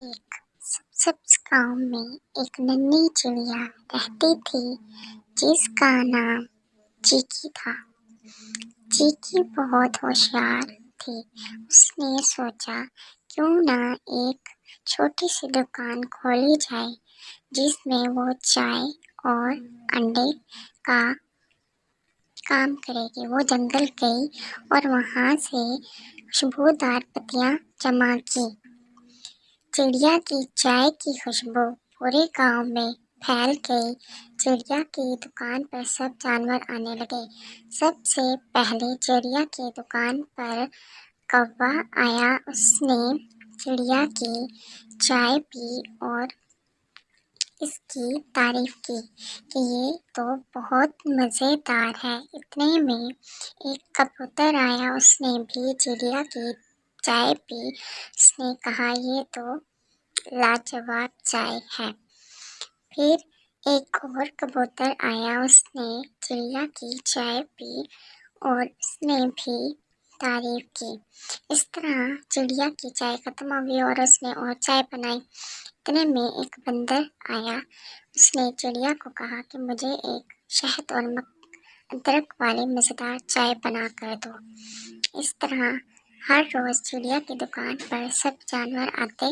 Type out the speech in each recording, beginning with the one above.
एक सबसे गांव में एक नन्ही चिड़िया रहती थी जिसका नाम चीकी था। चीकी बहुत होशियार थी। उसने सोचा क्यों ना एक छोटी सी दुकान खोली जाए जिसमें वो चाय और अंडे का काम करेगी। वो जंगल गई और वहां से खुशबूदार पत्तियां जमा की। चिड़िया की चाय की खुशबू पूरे गांव में फैल गई। चिड़िया की दुकान पर सब जानवर आने लगे। सबसे पहले चिड़िया की दुकान पर कौवा आया। उसने चिड़िया की चाय पी और इसकी तारीफ की कि ये तो बहुत मज़ेदार है। इतने में एक कबूतर आया। उसने भी चिड़िया की चाय पी। उसने कहा ये तो लाजवाब चाय है। फिर एक और कबूतर आया। उसने चिड़िया की चाय पी और उसने भी तारीफ की। इस तरह चिड़िया की चाय खत्म हो गई और उसने और चाय बनाई। इतने में एक बंदर आया। उसने चिड़िया को कहा कि मुझे एक शहद और अदरक वाली मज़ेदार चाय बना कर दो। इस तरह हर रोज़ चिड़िया की दुकान पर सब जानवर आते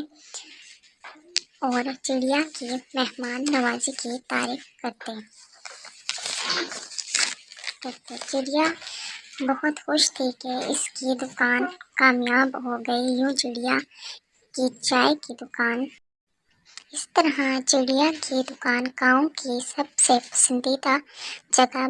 और चिड़िया की मेहमान नवाजी की तारीफ करते। चिड़िया बहुत खुश थी कि इसकी दुकान कामयाब हो गई। यूं चिड़िया की चाय की दुकान इस तरह चिड़िया की दुकान गांव की सबसे पसंदीदा जगह